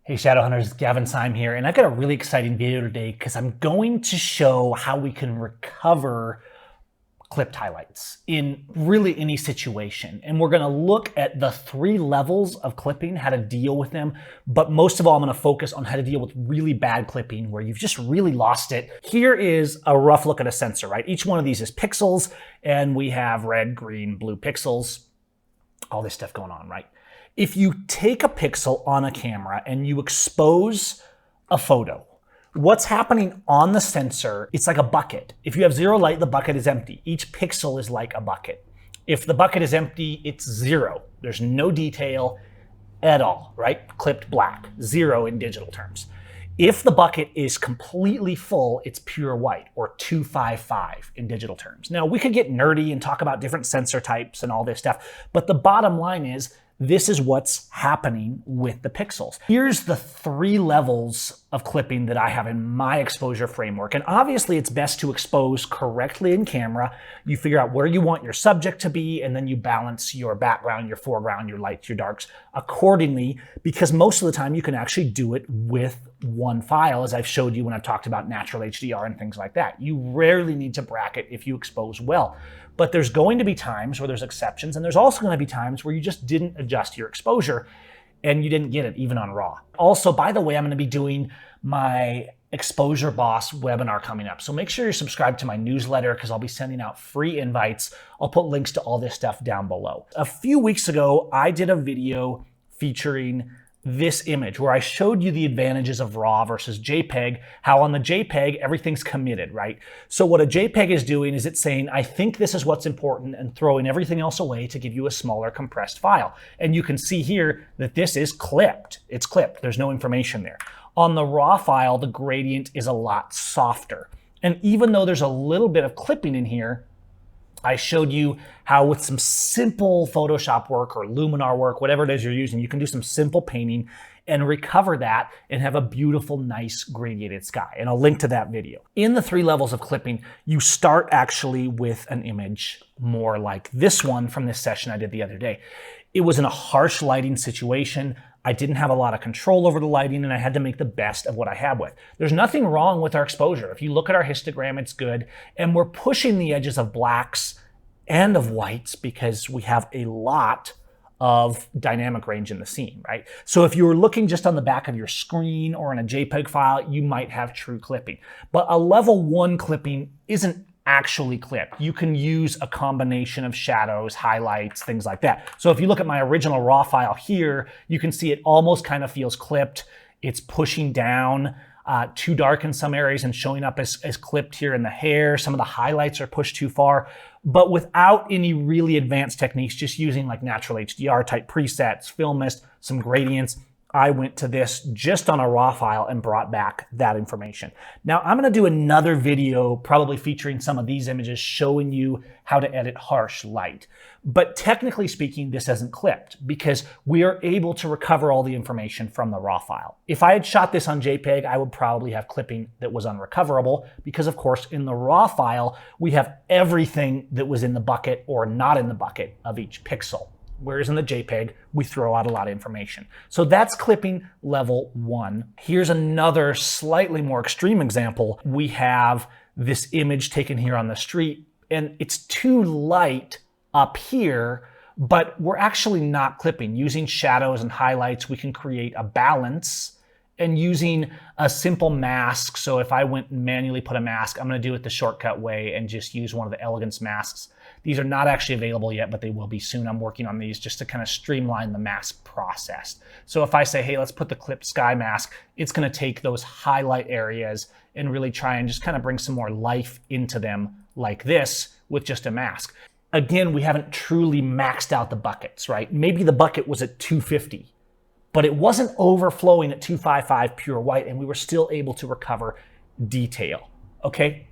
Hey Shadow Hunters, Gavin Seim here, and I've got a really exciting video today because I'm going to show how we can recover clipped highlights in really any situation. And we're gonna look at the 3 levels of clipping, how to deal with them, but most of all, I'm gonna focus on how to deal with really bad clipping where you've just really lost it. Here is a rough look at a sensor, right? Each one of these is pixels, and we have red, green, blue pixels, all this stuff going on, right? If you take a pixel on a camera and you expose a photo, what's happening on the sensor, it's like a bucket. If you have 0 light, the bucket is empty. Each pixel is like a bucket. If the bucket is empty, it's 0. There's no detail at all, right? Clipped black, 0 in digital terms. If the bucket is completely full, it's pure white, or 255 in digital terms. Now, we could get nerdy and talk about different sensor types and all this stuff, but the bottom line is, this is what's happening with the pixels. Here's the 3 levels of clipping that I have in my exposure framework. And obviously it's best to expose correctly in camera. You figure out where you want your subject to be, and then you balance your background, your foreground, your lights, your darks accordingly, because most of the time you can actually do it with one file, as I've showed you when I've talked about natural HDR and things like that. You rarely need to bracket if you expose well. But there's going to be times where there's exceptions, and there's also going to be times where you just didn't adjust your exposure and you didn't get it even on RAW. Also, by the way, I'm going to be doing my Exposure Boss webinar coming up. So make sure you're subscribed to my newsletter because I'll be sending out free invites. I'll put links to all this stuff down below. A few weeks ago, I did a video featuring this image where I showed you the advantages of RAW versus JPEG, how on the JPEG, everything's committed, right? So what a JPEG is doing is it's saying, I think this is what's important, and throwing everything else away to give you a smaller compressed file. And you can see here that this is clipped. It's clipped. There's no information there. On the RAW file, the gradient is a lot softer. And even though there's a little bit of clipping in here, I showed you how with some simple Photoshop work or Luminar work, whatever it is you're using, you can do some simple painting and recover that and have a beautiful, nice gradiated sky. And I'll link to that video. In the 3 levels of clipping, you start actually with an image more like this one from this session I did the other day. It was in a harsh lighting situation. I didn't have a lot of control over the lighting, and I had to make the best of what I had with. There's nothing wrong with our exposure. If you look at our histogram, it's good. And we're pushing the edges of blacks and of whites because we have a lot of dynamic range in the scene, right? So if you were looking just on the back of your screen or in a JPEG file, you might have true clipping. But a level 1 clipping isn't actually clipped. You can use a combination of shadows, highlights, things like that. So if you look at my original RAW file here, you can see it almost kind of feels clipped. It's pushing down too dark in some areas and showing up as clipped here in the hair. Some of the highlights are pushed too far, but without any really advanced techniques, just using like natural HDR type presets, film mist, some gradients. I went to this just on a RAW file and brought back that information. Now I'm going to do another video probably featuring some of these images showing you how to edit harsh light. But technically speaking, this isn't clipped because we are able to recover all the information from the RAW file. If I had shot this on JPEG, I would probably have clipping that was unrecoverable because of course in the RAW file, we have everything that was in the bucket or not in the bucket of each pixel. Whereas in the JPEG, we throw out a lot of information. So that's clipping level 1. Here's another slightly more extreme example. We have this image taken here on the street, and it's too light up here, but we're actually not clipping. Using shadows and highlights, we can create a balance, and using a simple mask. So if I went and manually put a mask, I'm going to do it the shortcut way and just use one of the Elegance masks. These are not actually available yet, but they will be soon. I'm working on these just to kind of streamline the mask process. So if I say, hey, let's put the clipped sky mask, it's going to take those highlight areas and really try and just kind of bring some more life into them like this with just a mask. Again, we haven't truly maxed out the buckets, right? Maybe the bucket was at 250, but it wasn't overflowing at 255 pure white, and we were still able to recover detail, okay?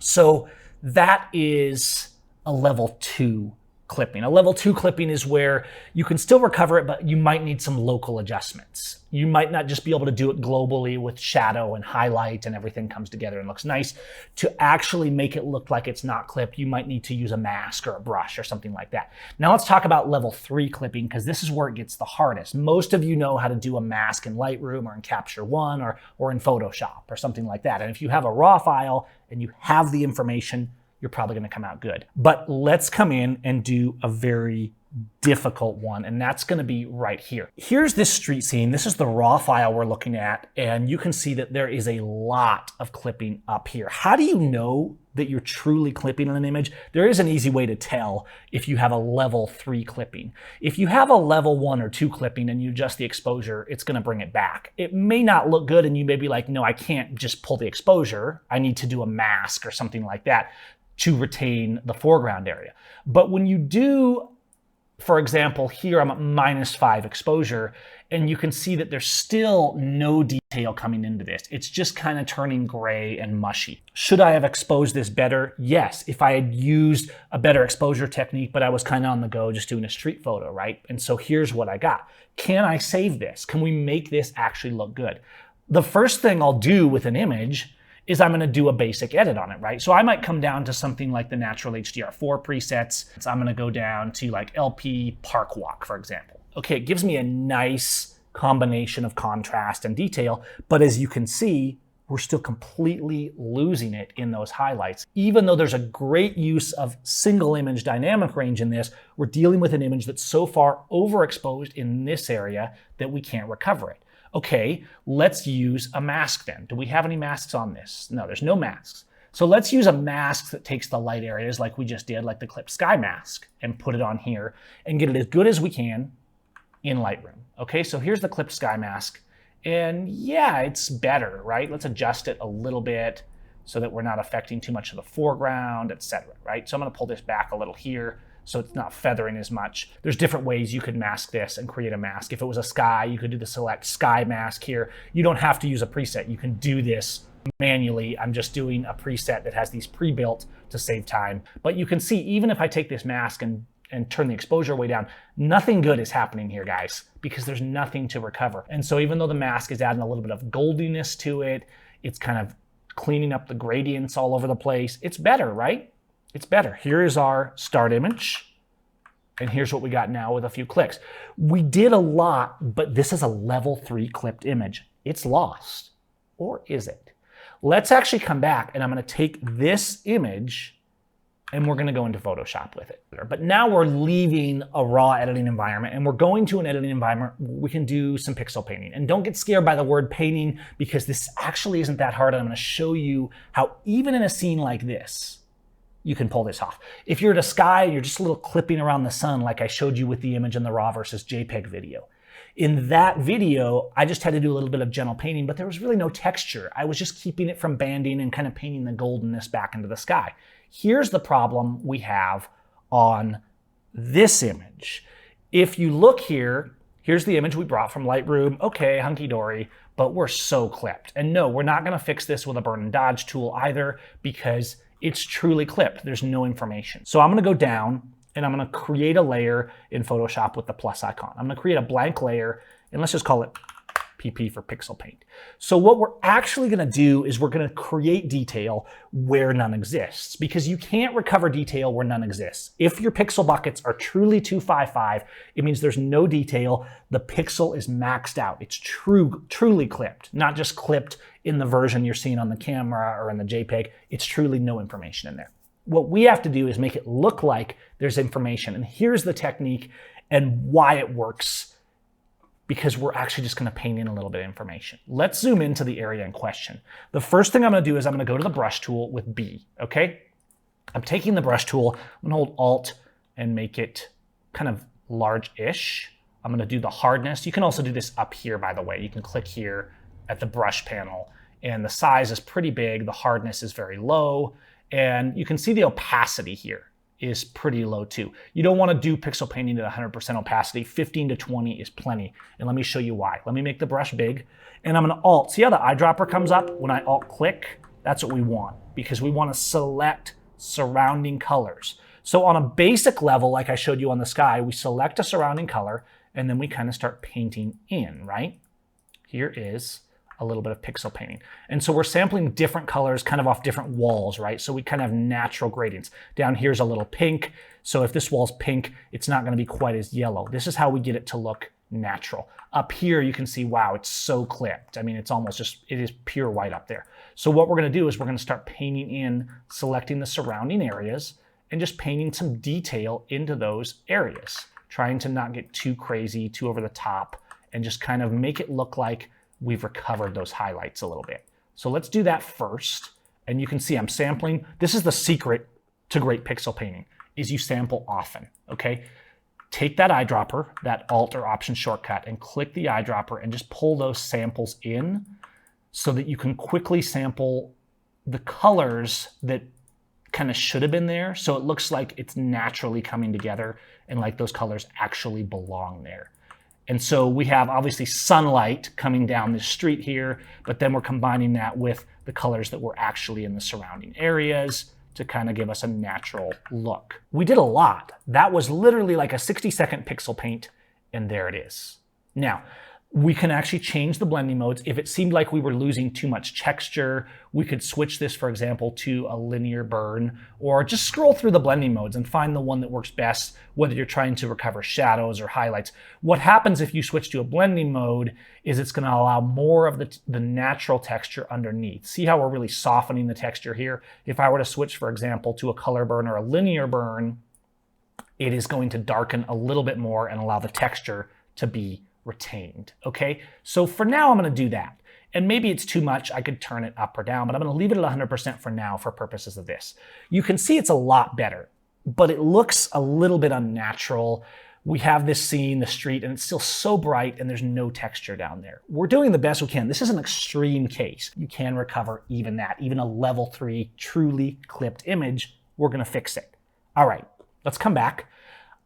So that is a level 2 clipping. A level 2 clipping is where you can still recover it, but you might need some local adjustments. You might not just be able to do it globally with shadow and highlight and everything comes together and looks nice. To actually make it look like it's not clipped, you might need to use a mask or a brush or something like that. Now let's talk about level 3 clipping, because this is where it gets the hardest. Most of you know how to do a mask in Lightroom or in Capture One or in Photoshop or something like that. And if you have a raw file and you have the information, you're probably going to come out good. But let's come in and do a very difficult one, and that's going to be right here. Here's this street scene. This is the raw file we're looking at, and you can see that there is a lot of clipping up here. How do you know that you're truly clipping on an image? There is an easy way to tell if you have a level 3 clipping. If you have a level 1 or 2 clipping and you adjust the exposure, it's going to bring it back. It may not look good, and you may be like, no, I can't just pull the exposure. I need to do a mask or something like that to retain the foreground area. But when you do, for example, here I'm at -5 exposure, and you can see that there's still no detail coming into this. It's just kind of turning gray and mushy. Should I have exposed this better? Yes, if I had used a better exposure technique, but I was kind of on the go just doing a street photo, right? And so here's what I got. Can I save this? Can we make this actually look good? The first thing I'll do with an image is I'm going to do a basic edit on it, right? So I might come down to something like the Natural HDR4 presets. So I'm going to go down to like LP Park Walk, for example. Okay, it gives me a nice combination of contrast and detail, but as you can see, we're still completely losing it in those highlights. Even though there's a great use of single image dynamic range in this, we're dealing with an image that's so far overexposed in this area that we can't recover it. Okay, let's use a mask then. Do we have any masks on this? No, there's no masks. So let's use a mask that takes the light areas like we just did, like the Clip Sky mask, and put it on here and get it as good as we can in Lightroom. Okay, so here's the Clip Sky mask. And yeah, it's better, right? Let's adjust it a little bit so that we're not affecting too much of the foreground, etc., right? So I'm gonna pull this back a little here so it's not feathering as much. There's different ways you could mask this and create a mask. If it was a sky, you could do the select sky mask here. You don't have to use a preset. You can do this manually. I'm just doing a preset that has these pre-built to save time. But you can see, even if I take this mask and turn the exposure way down, nothing good is happening here, guys, because there's nothing to recover. And so even though the mask is adding a little bit of goldiness to it, it's kind of cleaning up the gradients all over the place. It's better, right? It's better. Here is our start image, and here's what we got now with a few clicks. We did a lot, but this is a level 3 clipped image. It's lost, or is it? Let's actually come back, and I'm going to take this image and we're going to go into Photoshop with it. But now we're leaving a raw editing environment and we're going to an editing environment where we can do some pixel painting. And don't get scared by the word painting, because this actually isn't that hard. I'm going to show you how even in a scene like this, you can pull this off. If you're at a sky and you're just a little clipping around the sun, like I showed you with the image in the raw versus JPEG video. In that video, I just had to do a little bit of gentle painting, but there was really no texture. I was just keeping it from banding and kind of painting the goldenness back into the sky. Here's the problem we have on this image. If you look here, here's the image we brought from Lightroom. Okay, hunky-dory, but we're so clipped. And no, we're not gonna fix this with a burn and dodge tool either, because it's truly clipped. There's no information. So I'm gonna go down and I'm gonna create a layer in Photoshop with the plus icon. I'm gonna create a blank layer, and let's just call it PP for pixel paint. So what we're actually gonna do is we're gonna create detail where none exists, because you can't recover detail where none exists. If your pixel buckets are truly 255, it means there's no detail. The pixel is maxed out. It's truly clipped, not just clipped in the version you're seeing on the camera or in the JPEG. It's truly no information in there. What we have to do is make it look like there's information. And here's the technique and why it works, because we're actually just gonna paint in a little bit of information. Let's zoom into the area in question. The first thing I'm gonna do is I'm gonna go to the brush tool with B, okay? I'm taking the brush tool, I'm gonna hold Alt and make it kind of large-ish. I'm gonna do the hardness. You can also do this up here, by the way. You can click here at the brush panel, and the size is pretty big, the hardness is very low, and you can see the opacity here is pretty low too. You don't want to do pixel painting at 100% opacity. 15 to 20 is plenty. And let me show you why. Let me make the brush big, and I'm going to Alt. See how the eyedropper comes up when I Alt click? That's what we want, because we want to select surrounding colors. So on a basic level, like I showed you on the sky, we select a surrounding color and then we kind of start painting in, right? Here is a little bit of pixel painting. And so we're sampling different colors kind of off different walls, right? So we kind of have natural gradients. Down here's a little pink. So if this wall's pink, it's not going to be quite as yellow. This is how we get it to look natural. Up here, you can see, wow, it's so clipped. I mean, it's almost just, it is pure white up there. So what we're going to do is we're going to start painting in, selecting the surrounding areas, and just painting some detail into those areas, trying to not get too crazy, too over the top, and just kind of make it look like we've recovered those highlights a little bit. So let's do that first. And you can see I'm sampling. This is the secret to great pixel painting, is you sample often, okay? Take that eyedropper, that Alt or Option shortcut, and click the eyedropper and just pull those samples in so that you can quickly sample the colors that kind of should have been there, so it looks like it's naturally coming together and like those colors actually belong there. And so we have obviously sunlight coming down this street here, but then we're combining that with the colors that were actually in the surrounding areas to kind of give us a natural look. We did a lot. That was literally like a 60-second pixel paint, and there it is. Now, we can actually change the blending modes. If it seemed like we were losing too much texture, we could switch this, for example, to a linear burn, or just scroll through the blending modes and find the one that works best, whether you're trying to recover shadows or highlights. What happens if you switch to a blending mode is it's going to allow more of the natural texture underneath. See how we're really softening the texture here? If I were to switch, for example, to a color burn or a linear burn, it is going to darken a little bit more and allow the texture to be retained, okay? So for now, I'm going to do that. And maybe it's too much. I could turn it up or down, but I'm going to leave it at 100% for now for purposes of this. You can see it's a lot better, but it looks a little bit unnatural. We have this scene, the street, and it's still so bright and there's no texture down there. We're doing the best we can. This is an extreme case. You can recover even that, even a level 3 truly clipped image. We're going to fix it. All right, let's come back.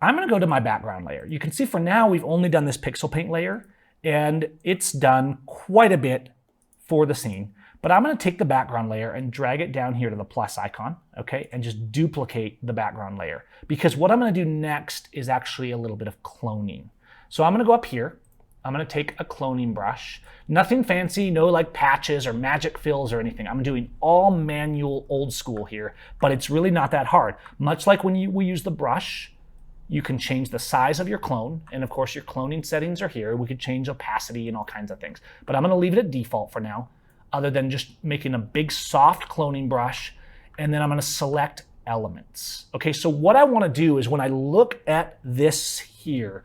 I'm going to go to my background layer. You can see for now we've only done this pixel paint layer, and it's done quite a bit for the scene. But I'm going to take the background layer and drag it down here to the plus icon, okay, and just duplicate the background layer. Because what I'm going to do next is actually a little bit of cloning. So I'm going to go up here. I'm going to take a cloning brush. Nothing fancy, no like patches or magic fills or anything. I'm doing all manual old school here, but it's really not that hard. Much like when we use the brush, you can change the size of your clone, and of course your cloning settings are here. We could change opacity and all kinds of things, but I'm going to leave it at default for now, other than just making a big soft cloning brush, and then I'm going to select elements. Okay, so what I want to do is when I look at this here,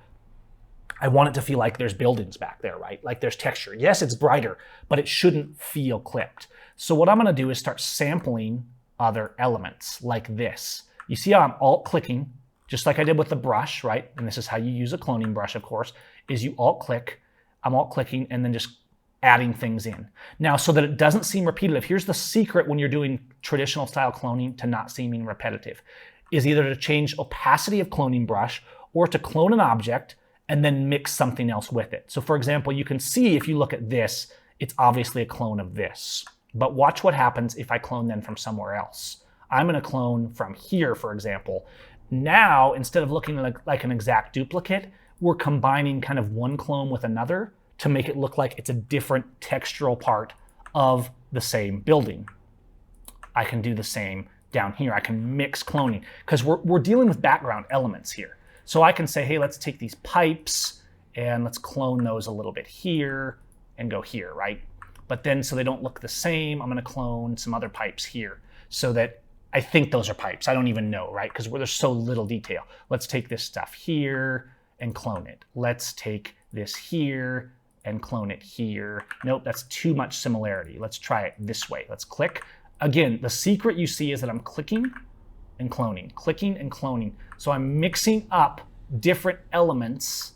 I want it to feel like there's buildings back there, right? Like there's texture. Yes, it's brighter, but it shouldn't feel clipped. So what I'm going to do is start sampling other elements like this. You see how I'm alt-clicking, just like I did with the brush, right? And this is how you use a cloning brush, of course, is you alt-click, I'm alt-clicking, and then just adding things in. Now, so that it doesn't seem repetitive, here's the secret when you're doing traditional style cloning to not seeming repetitive, is either to change opacity of cloning brush or to clone an object and then mix something else with it. So for example, you can see if you look at this, it's obviously a clone of this. But watch what happens if I clone then from somewhere else. I'm going to clone from here, for example. Now, instead of looking like an exact duplicate, we're combining kind of one clone with another to make it look like it's a different textural part of the same building. I can do the same down here. I can mix cloning because we're dealing with background elements here. So I can say, hey, let's take these pipes and let's clone those a little bit here and go here, right? But then so they don't look the same, I'm going to clone some other pipes here so that I think those are pipes. I don't even know, right? Because there's so little detail. Let's take this stuff here and clone it. Let's take this here and clone it here. Nope, that's too much similarity. Let's try it this way. Let's click. Again, the secret you see is that I'm clicking and cloning. So I'm mixing up different elements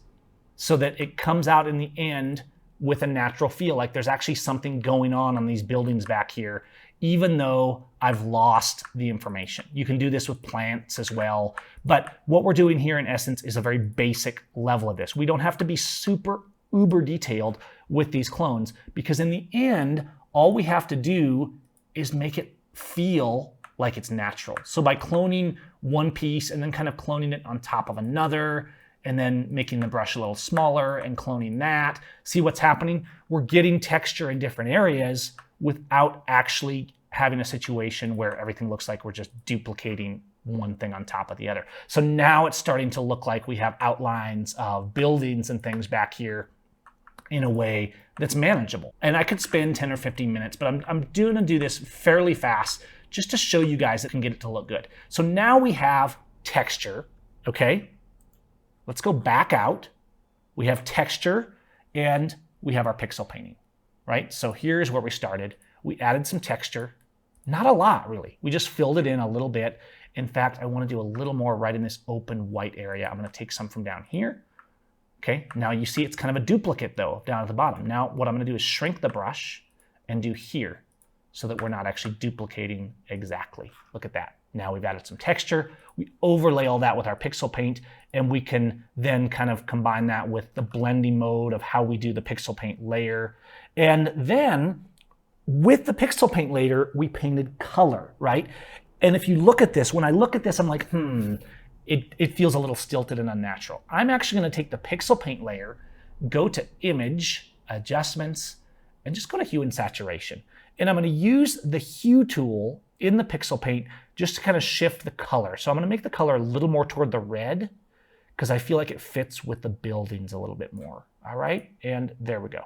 so that it comes out in the end with a natural feel, like there's actually something going on these buildings back here, even though I've lost the information. You can do this with plants as well. But what we're doing here in essence is a very basic level of this. We don't have to be super uber detailed with these clones because in the end, all we have to do is make it feel like it's natural. So by cloning one piece and then kind of cloning it on top of another, and then making the brush a little smaller and cloning that, see what's happening? We're getting texture in different areas without actually having a situation where everything looks like we're just duplicating one thing on top of the other. So now it's starting to look like we have outlines of buildings and things back here in a way that's manageable. And I could spend 10 or 15 minutes, but I'm going to do this fairly fast just to show you guys that can get it to look good. So now we have texture, okay? Let's go back out. We have texture and we have our pixel painting, right? So here's where we started. We added some texture, not a lot really. We just filled it in a little bit. In fact, I want to do a little more right in this open white area. I'm going to take some from down here. Okay, now you see it's kind of a duplicate though down at the bottom. Now what I'm going to do is shrink the brush and do here so that we're not actually duplicating exactly. Look at that. Now we've added some texture. We overlay all that with our pixel paint, and we can then kind of combine that with the blending mode of how we do the pixel paint layer. And then with the pixel paint layer, we painted color, right? And if you look at this, when I look at this, I'm like, it feels a little stilted and unnatural. I'm actually going to take the pixel paint layer, go to Image, Adjustments, and just go to Hue and Saturation. And I'm going to use the Hue tool in the pixel paint just to kind of shift the color. So I'm going to make the color a little more toward the red because I feel like it fits with the buildings a little bit more. All right, and there we go,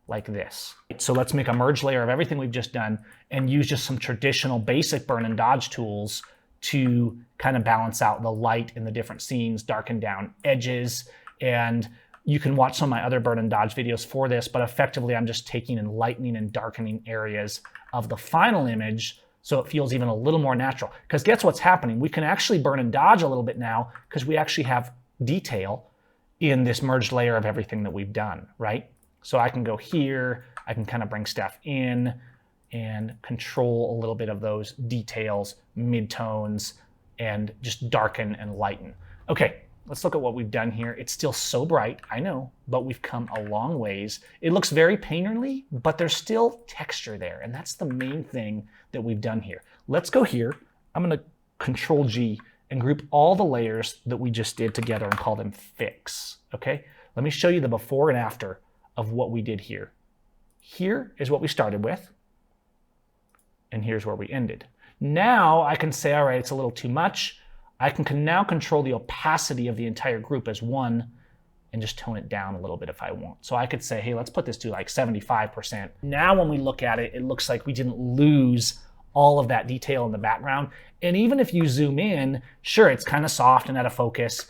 like this. So let's make a merge layer of everything we've just done and use just some traditional basic burn and dodge tools to kind of balance out the light in the different scenes, darken down edges. And you can watch some of my other burn and dodge videos for this, but effectively I'm just taking and lightening and darkening areas of the final image so it feels even a little more natural. Because guess what's happening? We can actually burn and dodge a little bit now because we actually have detail in this merged layer of everything that we've done, right? So I can go here, I can kind of bring stuff in and control a little bit of those details, midtones, and just darken and lighten. Okay, let's look at what we've done here. It's still so bright, I know, but we've come a long ways. It looks very painterly, but there's still texture there, and that's the main thing that we've done here. Let's go here. I'm going to Control G and group all the layers that we just did together and call them Fix, okay? Let me show you the before and after of what we did here. Here is what we started with, and here's where we ended. Now I can say, all right, it's a little too much. I can now control the opacity of the entire group as 1 and just tone it down a little bit if I want. So I could say, hey, let's put this to like 75%. Now when we look at it, it looks like we didn't lose all of that detail in the background. And even if you zoom in, sure, it's kind of soft and out of focus,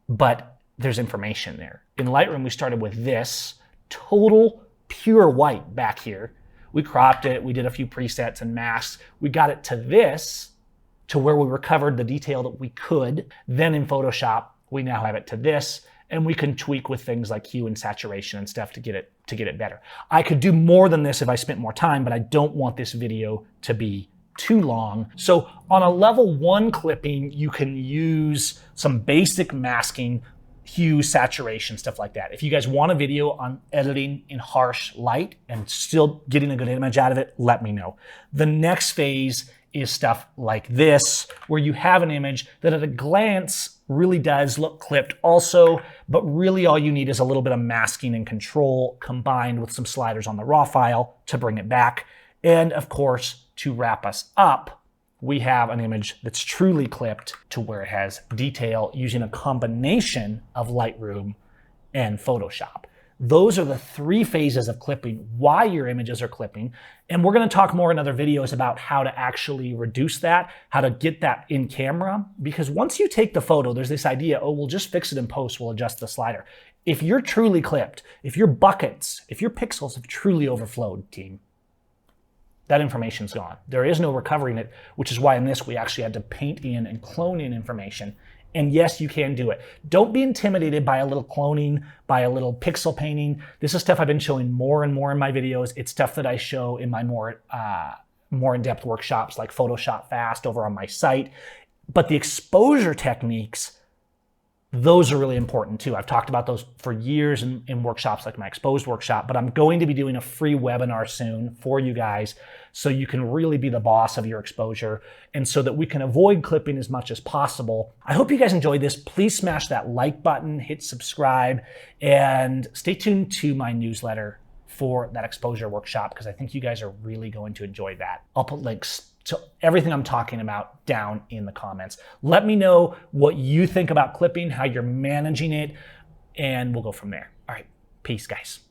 but there's information there. In Lightroom, we started with this total pure white back here. We cropped it, we did a few presets and masks. We got it to this, to where we recovered the detail that we could. Then in Photoshop, we now have it to this, and we can tweak with things like hue and saturation and stuff to get it better. I could do more than this if I spent more time, but I don't want this video to be too long. So on a level 1 clipping, you can use some basic masking, hue, saturation, stuff like that. If you guys want a video on editing in harsh light and still getting a good image out of it, let me know. The next phase is stuff like this, where you have an image that at a glance really does look clipped also, but really all you need is a little bit of masking and control combined with some sliders on the raw file to bring it back. And of course, to wrap us up, we have an image that's truly clipped to where it has detail using a combination of Lightroom and Photoshop. Those are the 3 phases of clipping, why your images are clipping. And we're going to talk more in other videos about how to actually reduce that, how to get that in camera. Because once you take the photo, there's this idea, oh, we'll just fix it in post, we'll adjust the slider. If you're truly clipped, if your buckets, if your pixels have truly overflowed, team, that information's gone. There is no recovering it, which is why in this we actually had to paint in and clone in information. And yes, you can do it. Don't be intimidated by a little cloning, by a little pixel painting. This is stuff I've been showing more and more in my videos. It's stuff that I show in my more in-depth workshops like Photoshop Fast over on my site. But the exposure techniques Those are really important too. I've talked about those for years in workshops like my exposed workshop, but I'm going to be doing a free webinar soon for you guys so you can really be the boss of your exposure and so that we can avoid clipping as much as possible. I hope you guys enjoyed this. Please smash that like button, hit subscribe, and stay tuned to my newsletter for that exposure workshop because I think you guys are really going to enjoy that. I'll put links to everything I'm talking about down in the comments. Let me know what you think about clipping, how you're managing it, and we'll go from there. All right, peace, guys.